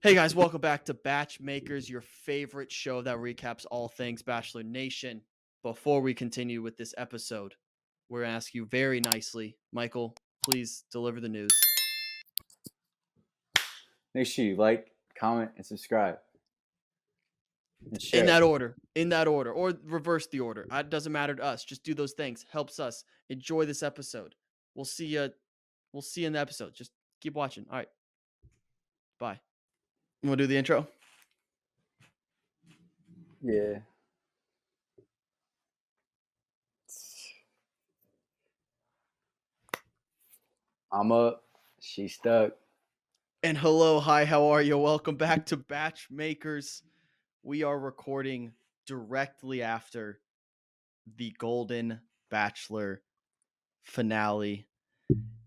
Hey guys, welcome back to BachMakers, your favorite show that recaps all things Bachelor Nation. Before we continue with this episode, we're going to ask you very nicely, Michael, please deliver the news. Make sure you like, comment, and subscribe. And share. In that order, or reverse the order. It doesn't matter to us. Just do those things. Helps us. Enjoy this episode. We'll see you in the episode. Just keep watching. All right. Bye. You want to do the intro? Yeah. I'm up. She's stuck. And hello, hi, how are you? Welcome back to BachMakers. We are recording directly after the Golden Bachelor finale.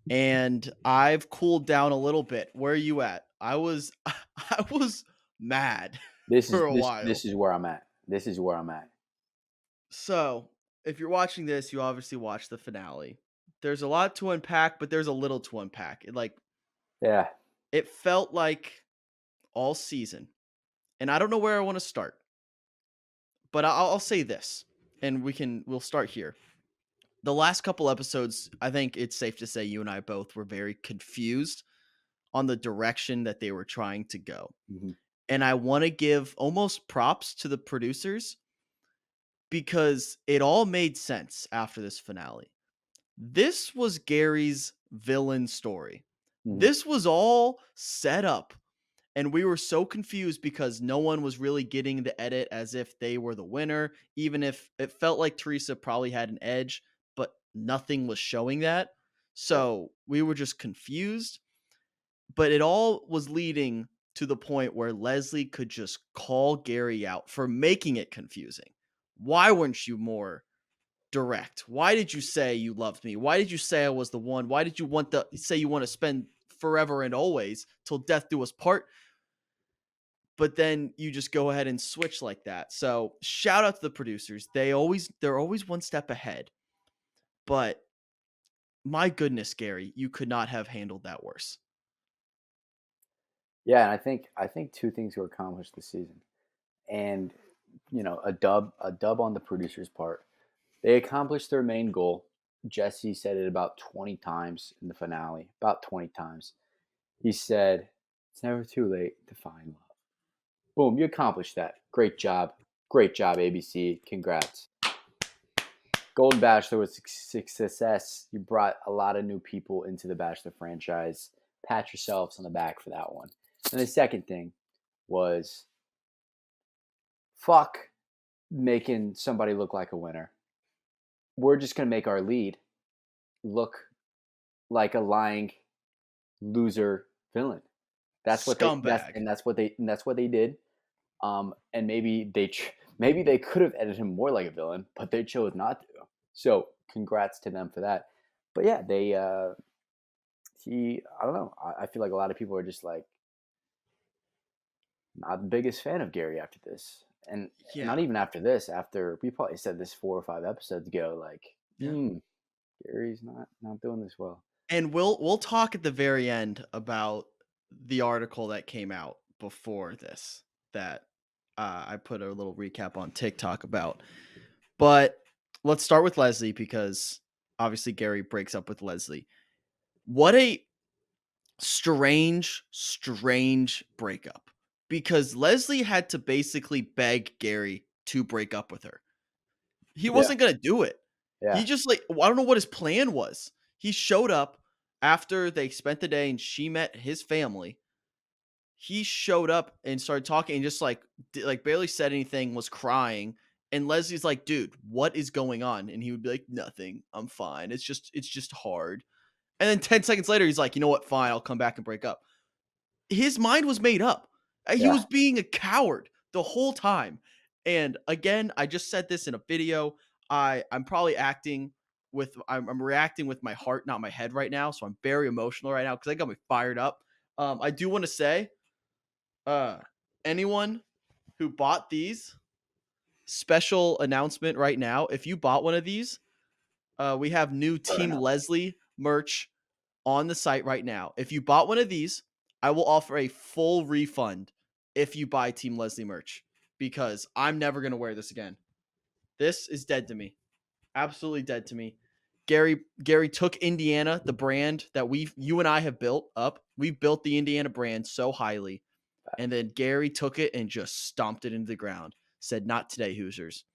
And I've cooled down a little bit. Where are you at? I was mad for a while. This is where I'm at. This is where I'm at. So, if you're watching this, you obviously watched the finale. There's a lot to unpack, but there's a little to unpack. Yeah. It felt like all season. And I don't know where I want to start. But I'll say this, and we'll start here. The last couple episodes, I think it's safe to say you and I both were very confused on the direction that they were trying to go. Mm-hmm. And I want to give almost props to the producers because it all made sense after this finale. This was Gerry's villain story. Mm-hmm. This was all set up. And we were so confused because no one was really getting the edit as if they were the winner, even if it felt like Theresa probably had an edge, but nothing was showing that. So we were just confused. But it all was leading to the point where Leslie could just call Gerry out for making it confusing. Why weren't you more direct? Why did you say you loved me? Why did you say I was the one? Why did you say you want to spend forever and always till death do us part? But then you just go ahead and switch like that. So shout out to the producers. They're always one step ahead. But my goodness, Gerry, you could not have handled that worse. Yeah, and I think two things were accomplished this season. And a dub on the producers' part. They accomplished their main goal. Jesse said it about 20 times in the finale. About 20 times. He said, "It's never too late to find love." Boom, you accomplished that. Great job. Great job, ABC. Congrats. Golden Bachelor was a success. You brought a lot of new people into the Bachelor franchise. Pat yourselves on the back for that one. And the second thing was fuck making somebody look like a winner. We're just going to make our lead look like a lying loser villain. That's what that's what they did. And maybe they could have edited him more like a villain, but they chose not to. So congrats to them for that. But yeah, I don't know. I feel like a lot of people are just like not the biggest fan of Gerry after this. And not even after this, after we probably said this 4 or 5 episodes ago, like, Gerry's not doing this well. And we'll talk at the very end about the article that came out before this that I put a little recap on TikTok about. But let's start with Leslie because obviously Gerry breaks up with Leslie. What a strange breakup. Because Leslie had to basically beg Gerry to break up with her. He wasn't going to do it. Yeah. He just I don't know what his plan was. He showed up after they spent the day and she met his family. He showed up and started talking and just like barely said anything, was crying. And Leslie's like, "Dude, what is going on?" And he would be like, "Nothing. I'm fine. It's just hard." And then 10 seconds later, he's like, "You know what? Fine. I'll come back and break up." His mind was made up. He was being a coward the whole time. And again, I just said this in a video. I'm probably I'm reacting with my heart, not my head right now. So I'm very emotional right now because I got me fired up. I do want to say, anyone who bought these, special announcement right now. If you bought one of these, we have new Team Leslie merch on the site right now. If you bought one of these, I will offer a full refund if you buy Team Leslie merch because I'm never gonna wear this again. This is dead to me. Absolutely dead to me. Gerry took Indiana, the brand that you and I have built up. We've built the Indiana brand so highly. And then Gerry took it and just stomped it into the ground. Said, "Not today, Hoosiers."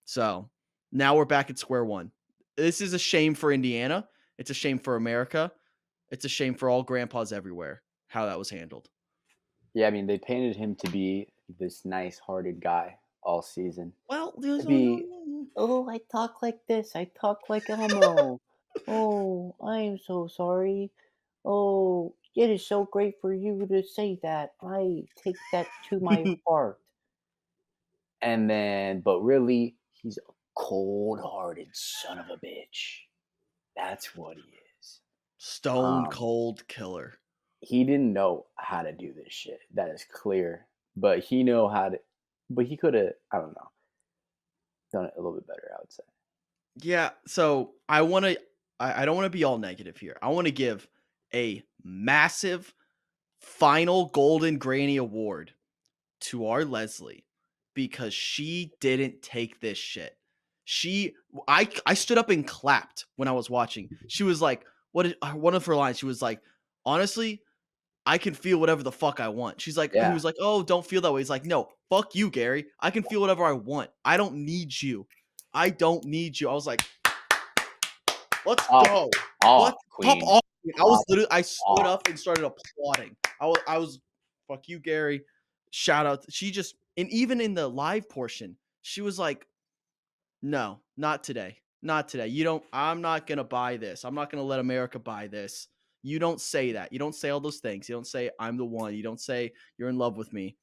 So now we're back at square one. This is a shame for Indiana. It's a shame for America. It's a shame for all grandpas everywhere how that was handled. Yeah, I mean, they painted him to be this nice-hearted guy all season. Well, To be, oh, I talk like this. I talk like Elmo. Oh, I am so sorry. Oh, it is so great for you to say that. I take that to my heart. And then, but really, he's a cold-hearted son of a bitch. That's what he is. stone Um, cold killer. he didn't know how to do this shit. That is clear. But he know how to. But he could have. I don't know. Done it a little bit better. I would say. Yeah, so I don't want to be all negative here. I want to give a massive final Golden Granny Award to our Leslie because she didn't take this shit. I stood up and clapped when I was watching. She was like, one of her lines? She was like, honestly, I can feel whatever the fuck I want. He Yeah. was like, oh, don't feel that way. He's like, no, fuck you, Gerry. I can feel whatever I want. I don't need you. I don't need you. I was like, let's Off. go. Off, Let's pop Queen. off. Pop I stood off. up and started applauding. I was fuck you, Gerry. Shout out. She just and even in the live portion, she was like, no, not today. Not today. I'm not gonna buy this. I'm not gonna let America buy this. You don't say that. You don't say all those things. You don't say I'm the one. You don't say you're in love with me.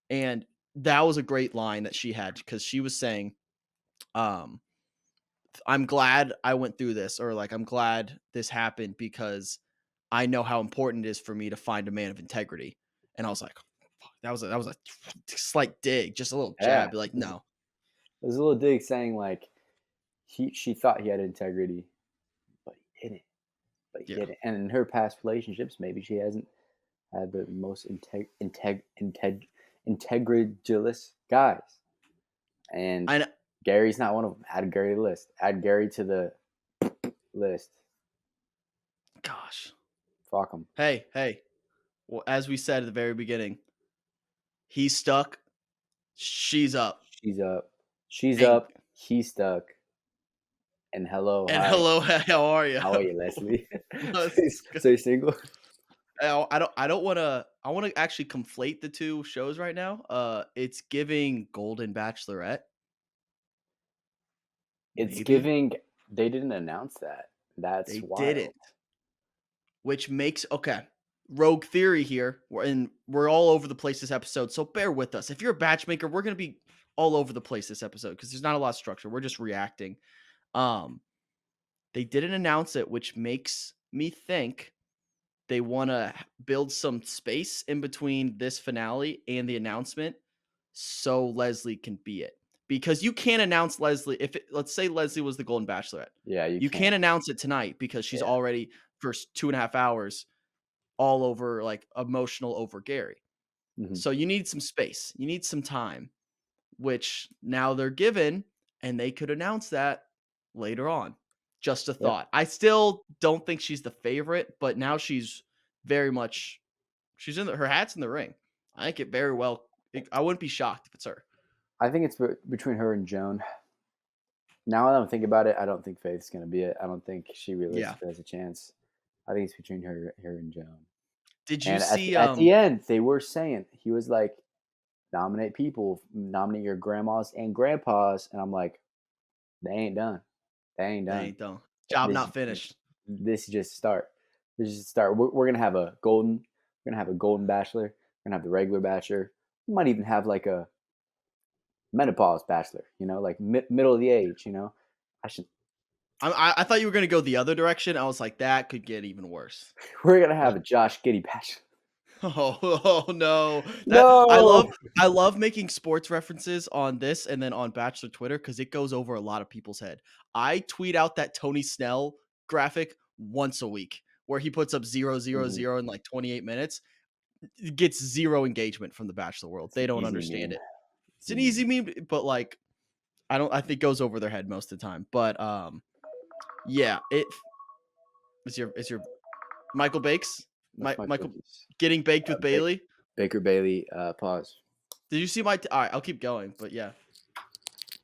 And that was a great line that she had because she was saying, um, I'm glad I went through this, or like, I'm glad this happened because I know how important it is for me to find a man of integrity. And I was like, fuck, that was a slight dig, just a little Yeah. jab. Be like, no, There's a little dig saying like she thought he had integrity, but he didn't. But he yeah, didn't. And in her past relationships, maybe she hasn't had the most integridulous guys. And I know. Gary's not one of them. Add Gary to the list. Add Gary to the list. Gosh, Fuck him. hey. Well, as we said at the very beginning, he's stuck. She's up. She's up. She's And up. He's stuck. And hello, and hi. hello, how are you? How are you, Leslie? Let's go. So you single? I don't want to. I want to actually conflate the two shows right now. It's giving Golden Bachelorette, It's maybe giving. They didn't announce that. That's they wild. didn't, which makes okay. Rogue theory here, we're all over the place this episode, so bear with us. If you're a batchmaker, we're gonna be all over the place this episode because there's not a lot of structure. We're just reacting. Um, they didn't announce it, which makes me think they want to build some space in between this finale and the announcement so Leslie can be it. Because you can't announce Leslie let's say Leslie was the Golden Bachelorette. Yeah, you You can't. can't announce it tonight because she's Yeah. already first 2.5 hours all over like emotional over Gerry. Mhm. So you need some space. You need some time, which now they're given, and they could announce that later on. Just a Yeah. thought. I still don't think she's the favorite, but now she's very much she's in her hat's in the ring. I think it very well. I wouldn't be shocked if it's her. I think it's between her and Joan. Now that I'm thinking about it, I don't think Faith's gonna be it. I don't think she Yeah. realistically has a chance. I think it's between her and Joan. Did you And see? at the end, they were saying he was like, nominate people, nominate your grandmas and grandpas, and I'm like, they ain't done. They ain't They done. ain't though. Job This not finished. this is just a start. This is just a start. We're gonna have a golden. We're gonna have a golden bachelor. We're gonna have the regular bachelor. We might even have like a menopause bachelor. You know, like middle of the age. You know, I should. I thought you were gonna go the other direction. I was like, that could get even worse. We're gonna have But a Josh Giddy bachelor. oh no, that No. I love making sports references on this and then on Bachelor Twitter because it goes over a lot of people's head. I tweet out that Tony Snell graphic once a week where he puts up 0, 0, Mhm. 0 in like 28 minutes. gets zero engagement from the Bachelor world. It's They an don't easy understand meme. it. It's It's an an easy easy meme. meme, but like I think goes over their head most of the time. But yeah, is your Michael Bakes? That's my Michael cookies. getting baked with Ba- Bailey? Baker Bailey, pause. Did you see my all right, I'll keep going, but yeah.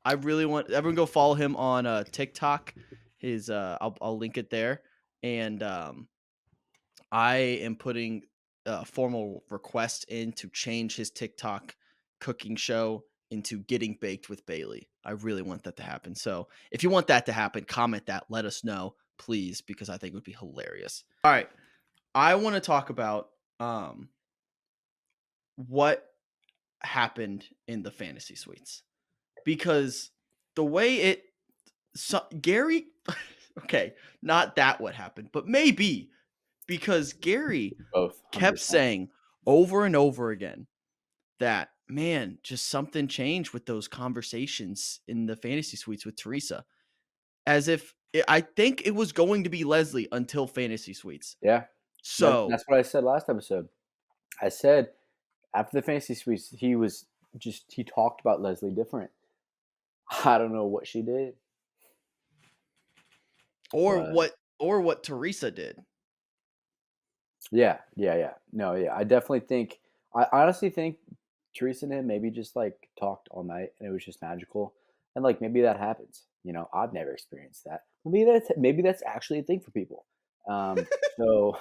I really want everyone go follow him on TikTok. His I'll link it there. And I am putting a formal request in to change his TikTok cooking show into Getting Baked with Bailey. I really want that to happen. So if you want that to happen, comment that. Let us know, please, because I think it would be hilarious. All right. I want to talk about what happened in the fantasy suites. Because the way Gerry okay, not that what happened, but maybe because Gerry Both, kept 100%. saying over and over again that, man, just something changed with those conversations in the fantasy suites with Theresa. As if I think it was going to be Leslie until fantasy suites. Yeah, So, that's what I said last episode. I said after the fantasy suites, he talked about Leslie different. I don't know what she did, or but what Theresa did. yeah. No, yeah. I honestly think Teresa and him maybe just like talked all night and it was just magical. And like maybe that happens. I've never experienced that. Well, maybe that's actually a thing for people. So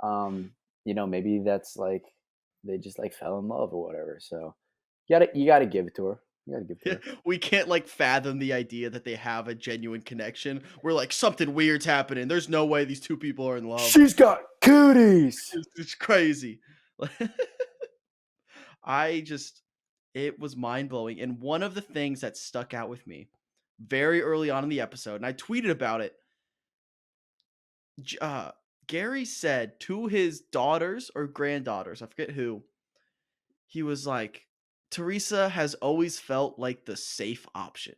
um, maybe that's like they just like fell in love or whatever. So you gotta give it to her. You gotta give it to her. We can't like fathom the idea that they have a genuine connection. We're like something weird's happening. There's no way these two people are in love. She's got cooties. It's crazy. I just it was mind blowing. And one of the things that stuck out with me very early on in the episode, and I tweeted about it. Gerry said to his daughters or granddaughters, I forget who, he was like, Theresa has always felt like the safe option.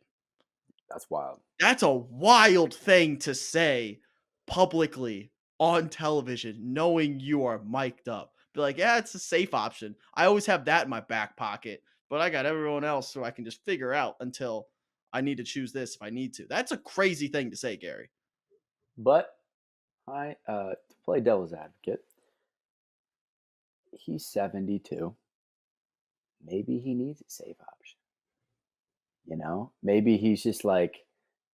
That's wild. That's a wild thing to say publicly on television, knowing you are mic'd up. Be like, yeah, it's a safe option. I always have that in my back pocket, but I got everyone else so I can just figure out until I need to choose this if I need to. That's a crazy thing to say, Gerry. But to play devil's advocate, he's 72. Maybe he needs a safe option. Maybe he's just like,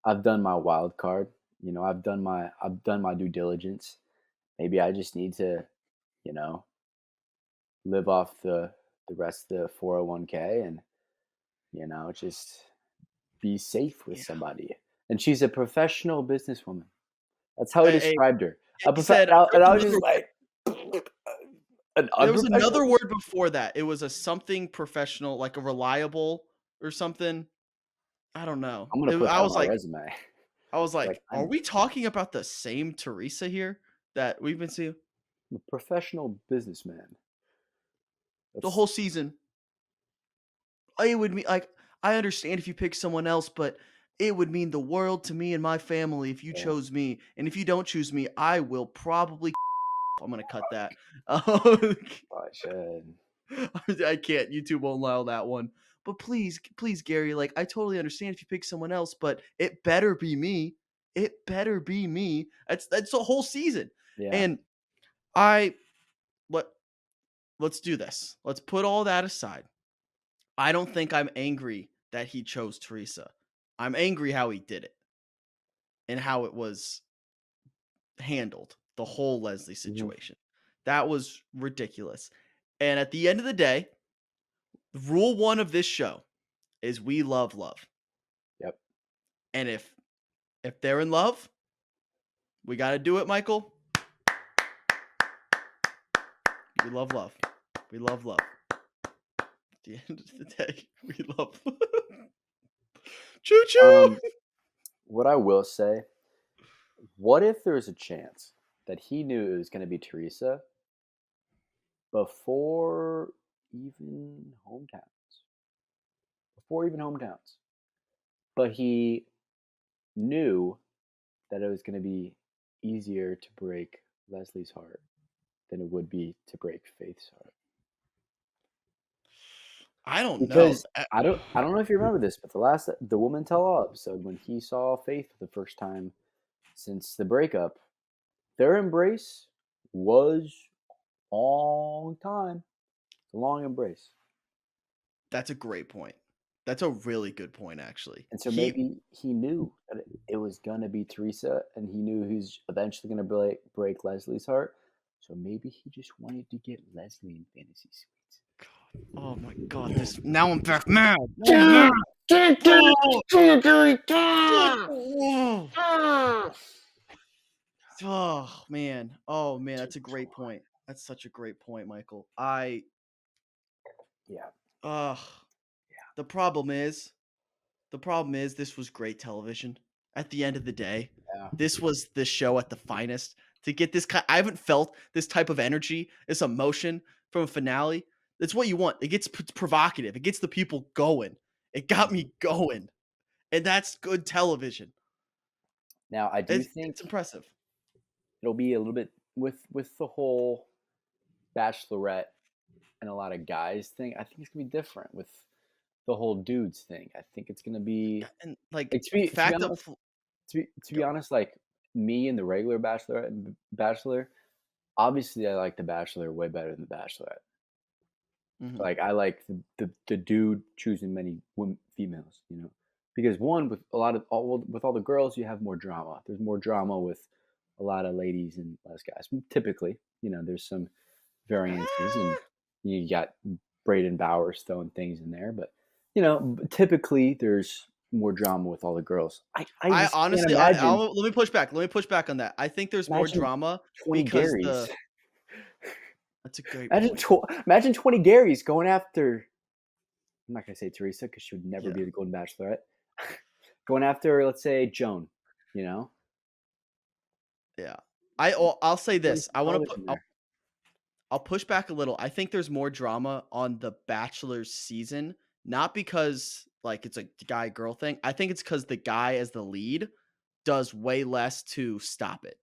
I've done my wild card. I've done my due diligence. Maybe I just need to, you know, live off the rest of the 401k and just be safe with Yeah. somebody. And she's a professional businesswoman. That's how he Hey, described her. A he prof- said and I, there and was I was another just like, an there was unprofessional. another word before that. It was a something professional, like a reliable or something. I don't know. I'm gonna put I that on was my like resume. Like are I'm we talking about the same Theresa here that we've been seeing a professional businessman. the That's whole season? It would mean like I understand if you pick someone else, but it would mean the world to me and my family if you yeah. chose me. And if you don't choose me, I will probably I'm gonna cut that. Oh, I should. I can't. YouTube won't allow that one. But please, Gerry, like I totally understand if you pick someone else, but it better be me. It better be me. That's the whole season. Yeah. And I let let's do this. Let's put all that aside. I don't think I'm angry that he chose Theresa. I'm angry how he did it and how it was handled, the whole Leslie Mhm. situation. That was ridiculous. And at the end of the day, rule one of this show is we love love. Yep. And if they're in love, we got to do it, Michael. We love love. We love love. At the end of the day, we love. Choo choo. Um, what I will say, what if there's a chance that he knew it was going to be Teresa before even hometowns, before even hometowns, but he knew that it was going to be easier to break Leslie's heart than it would be to break Faith's heart. I don't know. Because I don't know if you remember this, but the Woman Tell All episode when he saw Faith for the first time since the breakup, their embrace was long time. A long embrace. That's a great point. That's a really good point, actually. And so maybe he knew that it was gonna be Teresa, and he knew he's eventually gonna break Leslie's heart. So maybe he just wanted to get Leslie in fantasy suites. Oh my god, this now I'm back mad. Now I'm mad. Oh, oh, oh, man. Oh man, that's a great point. That's such a great point, Michael. Yeah, uh the problem is this was great television. At the end of the day, yeah. this was the show at the finest. To get this kind, I haven't felt this type of energy, this emotion from a finale. That's what you want. It gets provocative. It gets the people going. It got Mhm. me going, and that's good television. Now I do It's think impressive. it'll be a little bit with the whole Bachelorette and a lot of guys thing. I think it's gonna be different with the whole dudes thing. I think it's gonna Yeah, be and like like to be fact of honest, to be go. honest, like me and the regular Bachelorette and Bachelor. Obviously, I like the Bachelor way better than the Bachelorette. Mhm. Like I like the dude choosing many females, because one with a lot of with all the girls, you have more drama. There's more drama with a lot of ladies and less guys. Typically, there's some variances, and Ah! you got Braden Bowers throwing things in there, but typically there's more drama with all the girls. I I just can't honestly, imagine let me push back. Let me push back on that. I think there's more imagine drama 20 because Garys. that's a great Imagine point. imagine 20 Garys going after. I'm not gonna say Teresa because she would never Yeah. be the Golden Bachelorette. Going after, let's say, Joan. You know, Yeah. I'll say plenty this. some television there. I'll push back a little. I think there's more drama on the Bachelor's season, not because like it's a guy girl thing. I think it's because the guy as the lead does way less to stop it.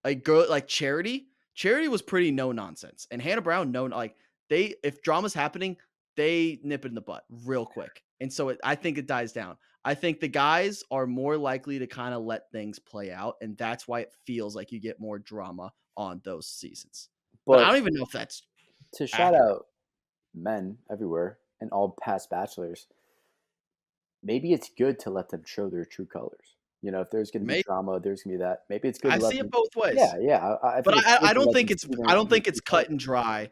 Like girl like Charity was pretty no nonsense. And Hannah Brown no like they if drama's happening, they nip it in the butt real quick. And so I think it dies down. I think the guys are more likely to kind of let things play out, and that's why it feels like you get more drama on those seasons. But I But don't even know if that's to shout accurate. out men everywhere and all past bachelors, maybe it's good to let them show their true colors. If there's going to be Maybe drama, there's going to be that. Maybe it's good I to let see it them. both Yeah, ways. yeah. I But think it's good to let them see I their, don't their think it's true colors. cut and dry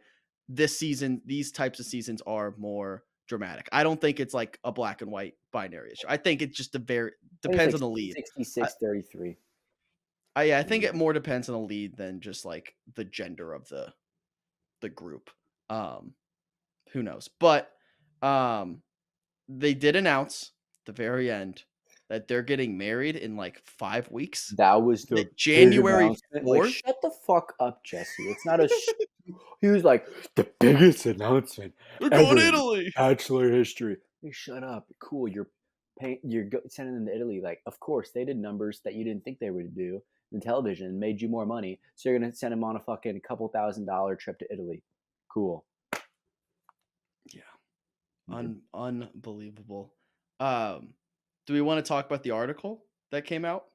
this season. These types of seasons are more dramatic. I don't think it's like a black and white binary issue. I think it just I think it's depends like on the lead. I, 66-33. yeah, I think it more depends on the lead than just like the gender of the group. Um, who knows? But um, they did announce at the very end that they're getting married in like 5 weeks. That was The the big January announcement. Like, 4th. shut the fuck up, Jesse. It's not a. He was like the biggest announcement They're going to ever in Italy. Bachelor history. Hey, shut up. Cool. You're paying. Sending them to Italy. Like, of course they did numbers that you didn't think they would do in television and made you more money. So you're gonna send them on a fucking couple $1,000 trip to Italy. Cool. Yeah. Unbelievable. Um, do we want to talk about the article that came out?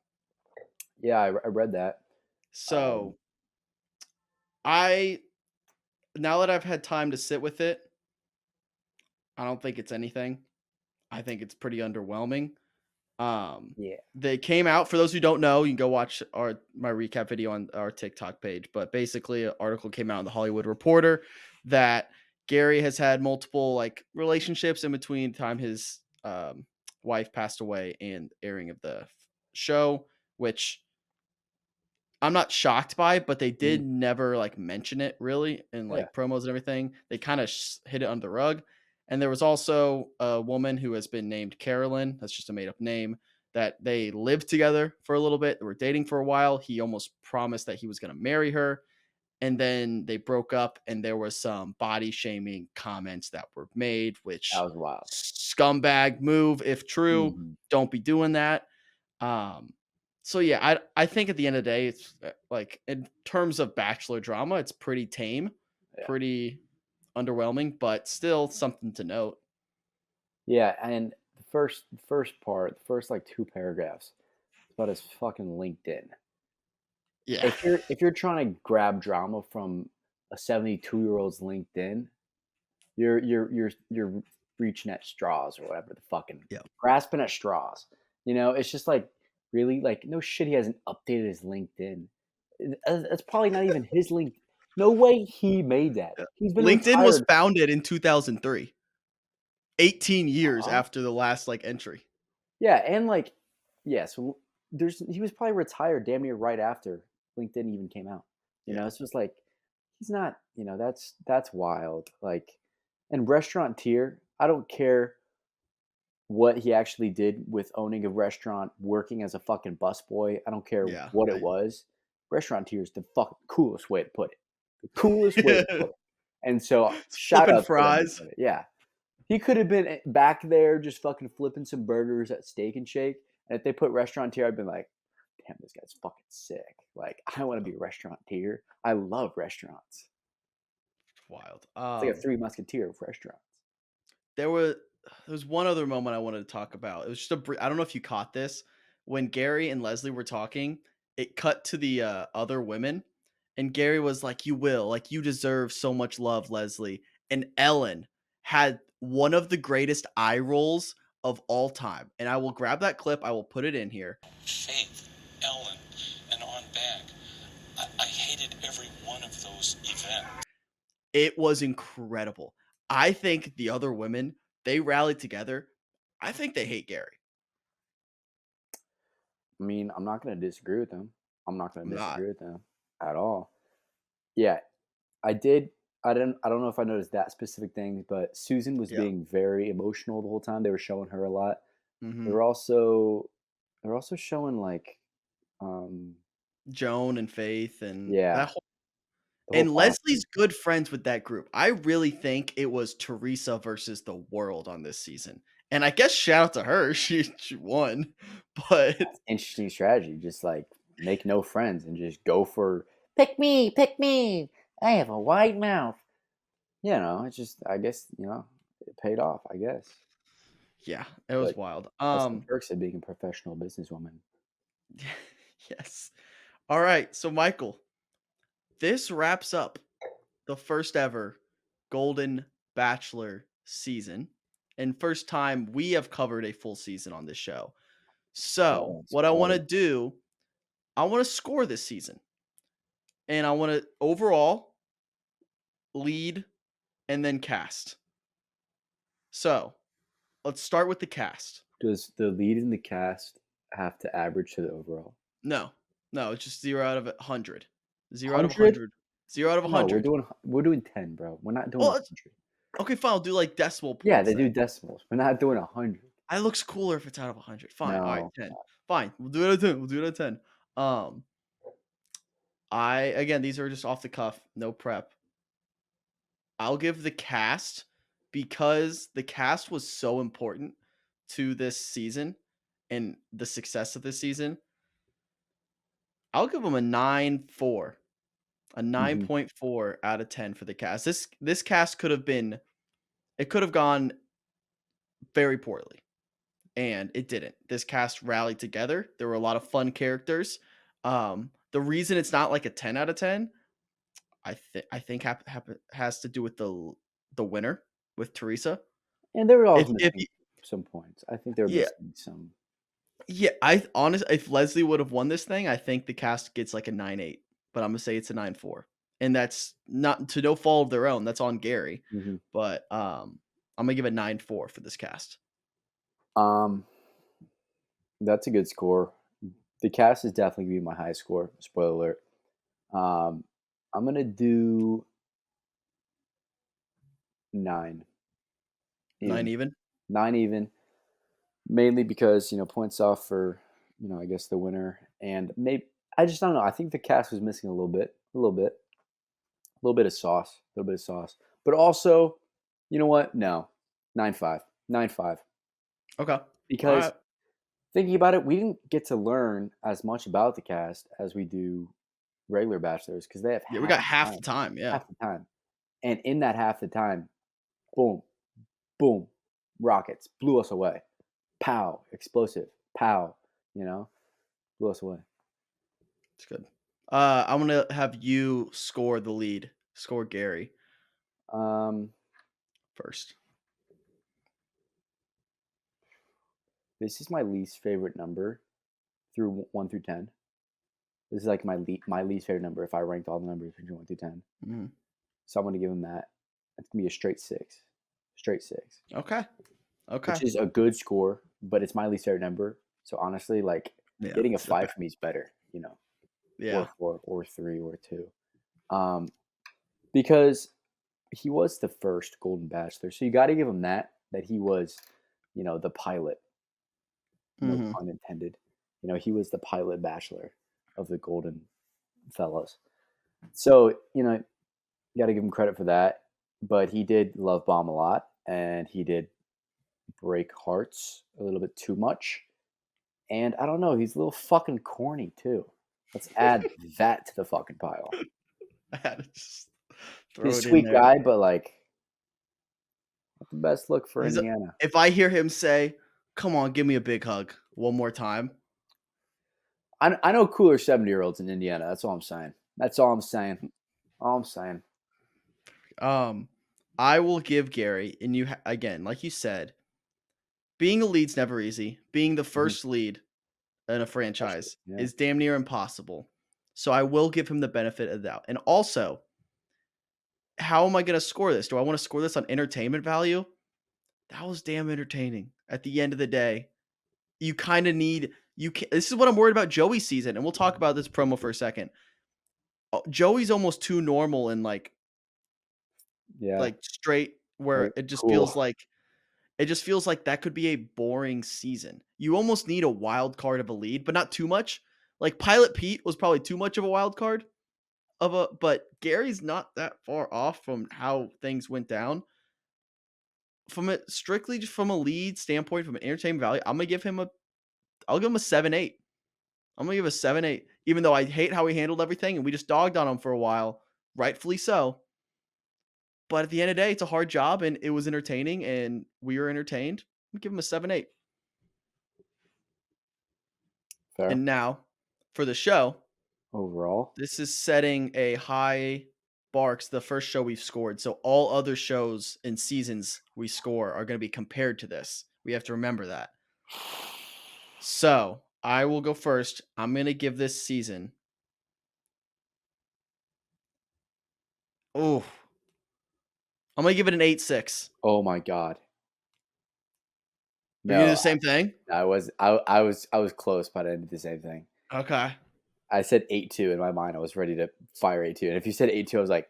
Yeah, I read that. Um, So I now that I've had time to sit with it, I don't think it's anything. I think it's pretty underwhelming. yeah. They came out for those who don't know, you can go watch my recap video on our TikTok page. But basically, an article came out in the Hollywood Reporter that Gary has had multiple like relationships in between the time his wife passed away and airing of the show, which I'm not shocked by, but they Mhm. did never like mention it really in Yeah. like promos and everything. They kind of hid it under the rug. And there was also a woman who has been named Carolyn. That's just a made up name. That they lived together for a little bit. They were dating for a while. He almost promised that he was going to marry her. And then they broke up, and there was some body shaming comments that were made, That which was wild. scumbag move, if true. Mhm. Don't be doing that. Um, So yeah, I think at the end of the day, it's like in terms of Bachelor drama, it's pretty tame, Yeah. pretty underwhelming, but still something to note. Yeah, and the first part, the first like 2 paragraphs, it's about his fucking LinkedIn. Yeah. If you're trying to grab drama from a 72-year-old's LinkedIn, you're reaching at straws or whatever the fucking Yeah. grasping at straws. It's just like really like no shit. He hasn't updated his LinkedIn. That's probably not even his link. No way he made that. Yeah. He's been LinkedIn was retired. founded in 2003, 18 years Uh-huh. after the last like entry. Yeah, and like yeah. So he was probably retired damn near right after LinkedIn even came out. Yeah. It's just like he's not. That's wild. Like and restaurateur. I don't care what he actually did with owning a restaurant, working as a fucking busboy. I don't care Yeah. what it was. Restaurateur is the fucking coolest way to put it. The coolest way to put it. And so It's shout flipping out to them who fries. did it. Yeah. He could have been back there just fucking flipping some burgers at Steak and Shake. And if they put restaurateur, I'd been like, damn, this guy's fucking sick. Like, I want to be a restaurateur. I love restaurants. Wild. It's like a Three Musketeer of restaurants. There was there was one other moment I wanted to talk about. It was just I don't know if you caught this when Gary and Leslie were talking. It cut to the other women, and Gary was like, "You will, like, you deserve so much love, Leslie." And Ellen had one of the greatest eye rolls of all time. And I will grab that clip. I will put it in here. Faith, Ellen, and on back. I hated every one of those events. It was incredible. I think the other women, they rallied together. I think they hate Gary. I mean, I'm not going to disagree with them. I'm not going I'm to not. disagree with them at all. Yeah, I did. I don't know if I noticed that specific thing, but Susan was Yeah. being very emotional the whole time. They were showing her a lot. They Hmm. were also they were also showing like um Joan and Faith and yeah, that whole the whole and family. Leslie's good friends with that group. I really think it was Teresa versus the world on this season. And I guess shout out to her. She won. But Interesting strategy. Just like make no friends and just go for pick me. I have a wide mouth. It's just I guess, it paid off, I guess. yeah, it was But wild. that's the perks of being a professional businesswoman. Yes. All right. So Michael, this wraps up the first ever Golden Bachelor season and first time we have covered a full season on this show. So, Yes, what I want to quality. do, I want to score this season and I want to overall lead and then cast. So, let's start with the cast. Does the lead in the cast have to average to the overall? No, no, it's just 0 out of 100. 0 out of 100? 100. 0 out of No, we're 100. doing we're doing 10, bro. We're not doing Well, 100. okay, fine. I'll do like decimal Yeah, points they then. do decimals. We're not doing 100. It looks cooler if it's out of 100. Fine. All right, No. 10. Fine. We'll do it at 10. We'll do it at 10. Um, again, these are just off the cuff, no prep. I'll give the cast because the cast was so important to this season and the success of this season. I'll give them a 9.4. A Mhm. 9.4 out of 10 for the cast. This cast could have been it could have gone very poorly. And it didn't. This cast rallied together. There were a lot of fun characters. The reason it's not like a 10 out of 10, I think has to do with the winner with Teresa. And they were If always if missing y- some points. I think they're yeah, missing some. yeah, I honest if Leslie would have won this thing, I think the cast gets like a 9.8, but I'm gonna say it's a 9.4. And that's not to no fault of their own. That's on Gary. Mhm. But I'm gonna give it 9.4 for this cast. Um, that's a good score. The cast is definitely gonna be my high score. Spoiler alert. Um, I'm gonna do 9 9 even. even. 9 even. Mainly because, points off for, I guess the winner. And maybe I just don't know. I think the cast was missing a little bit of sauce, a little bit of sauce. But also, you know what? No, 9.5, 9.5. Okay. All Because right. thinking about it, we didn't get to learn as much about the cast as we do regular bachelors because they have Yeah, we half got the half the time, time. Yeah. half the time, and in that half the time, boom, boom, rockets blew us away, pow, explosive, pow, you know, blew us away. It's good. I'm gonna have you score the lead. Score Gerry Um, first. this is my least favorite number through 1 through 10. This is like my least favorite number if I ranked all the numbers between 1 through 10. Mhm. So I'm gonna give him that. It's gonna be a straight six, Okay. Okay. which is a good score, but it's my least favorite number. So honestly, like Yeah. getting a It's the 5 for me is better, or yeah. 4 or 3 or 2. Um, because he was the first Golden Bachelor, so you got to give him that he was, the pilot. No Hmm. pun intended. He was the pilot Bachelor of the Golden fellas. So got to give him credit for that. But he did love bomb a lot, and he did break hearts a little bit too much. And I don't know, he's a little fucking corny too. Let's add that to the fucking pile. I had to just He's throw a it in sweet there. guy, but like not the best look for He's a, Indiana. if I hear him say, "Come on, give me a big hug," one more time. I know cooler 70-year-olds in Indiana. That's all I'm saying. That's all I'm saying. All I'm saying. I will give Gerry, and again, like you said, being a lead's never easy. Being the Mhm. first lead in a Especially, franchise yeah. is damn near impossible. So I will give him the benefit of the doubt. And also, how am I going to score this? Do I want to score this on entertainment value? That was damn entertaining. At the end of the day, you kind of need you. This is what I'm worried about Joey's season, and we'll talk about this promo for a second. Joey's almost too normal and Yeah. straight, where Like, it just feels cool. like that could be a boring season. You almost need a wild card of a lead, but not too much. Like Pilot Pete was probably too much of a wild card but Gary's not that far off from how things went down. From it strictly just from a lead standpoint, from an entertainment value, I'll give him a 7-8. I'm gonna give a 7-8, even though I hate how he handled everything and we just dogged on him for a while, rightfully so. But at the end of the day, it's a hard job and it was entertaining and we were entertained. I'm gonna give him a 7-8. Fair. And now for the show, Overall. this is setting a high bar. It's the first show we've scored. So all other shows and seasons we score are going to be compared to this. We have to remember that. So I will go first. I'm going to give this season. Oh, I'm going to give it an 8-6. Oh my god. Are you going to do No, the same thing? I was close, but I didn't do the same thing. Okay. I said 8-2 in my mind. I was ready to fire 8-2. And if you said 8-2, I was like,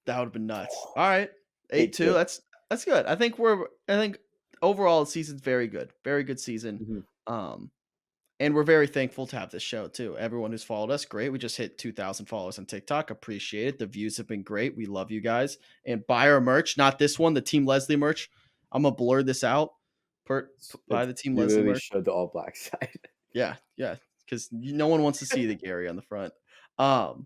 That would have been nuts. All right. 8-2. 8-2. That's good. I think overall the season's very good. Very good season. Mhm. And we're very thankful to have this show too. Everyone who's followed us, great. We just hit 2,000 followers on TikTok. Appreciate it. The views have been great. We love you guys. And buy our merch, not this one, the Team Leslie merch. I'm gonna blur this out. Buy the Team You Leslie literally merch. showed the all black side. Yeah, because no one wants to see the Gary on the front. All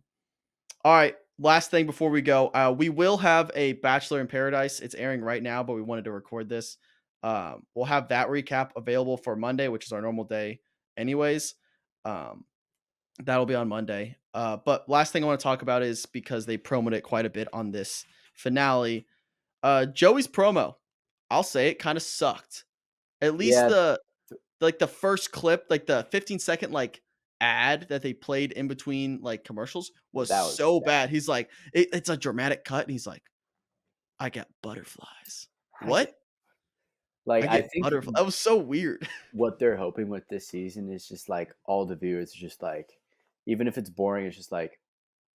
right. Last thing before we go, we will have a Bachelor in Paradise. It's airing right now, but we wanted to record this. We'll have that recap available for Monday, which is our normal day, anyways. Um, that'll be on Monday. But last thing I want to talk about is because they promoted it quite a bit on this finale. Joey's promo, I'll say it kind of sucked. At least Yeah, the first clip, like the 15-second ad that they played in between commercials was that was so bad. bad. He's like, it's a dramatic cut, and he's like, I got butterflies. I get, What? like I I get think butterflies. That was so weird. what they're hoping with this season is just like all the viewers just like, even if it's boring, it's just like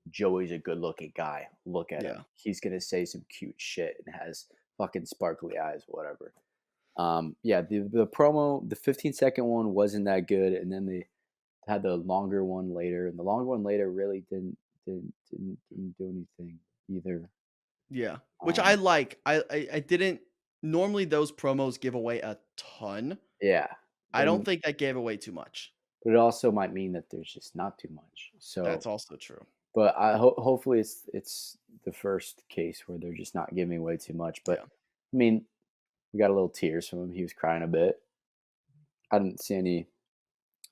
Joey's a good looking guy. Look at him. Yeah. He's gonna say some cute shit and has fucking sparkly eyes, whatever. Yeah, the promo, the 15-second one wasn't that good, and then they had the longer one later, and the longer one later really didn't do anything either. Yeah. Which I Um, like. I didn't normally those promos give away a ton. yeah, I don't think that gave away too much. But it also might mean that there's just not too much. So, That's also true. but hopefully it's the first case where they're just not giving away too much. But Yeah. I mean, we got a little tears from him. He was crying a bit. I didn't see any.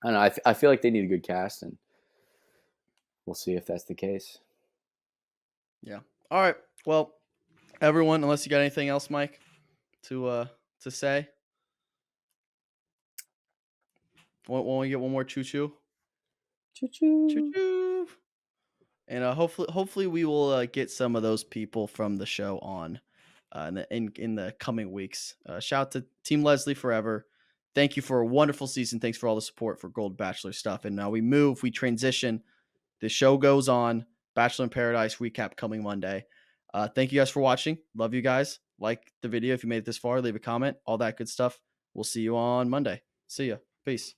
I don't know. I feel like they need a good cast, and we'll see if that's the case. Yeah. All right. Well, everyone, unless you got anything else, Mike, to say, won't we get one more choo choo? Choo Choo choo. choo. And hopefully we will get some of those people from the show on in the coming weeks. Shout out to Team Leslie forever. Thank you for a wonderful season. Thanks for all the support for Gold Bachelor stuff. And now we transition. The show goes on. Bachelor in Paradise recap coming Monday. Thank you guys for watching. Love you guys. Like the video if you made it this far. Leave a comment. All that good stuff. We'll see you on Monday. See ya. Peace.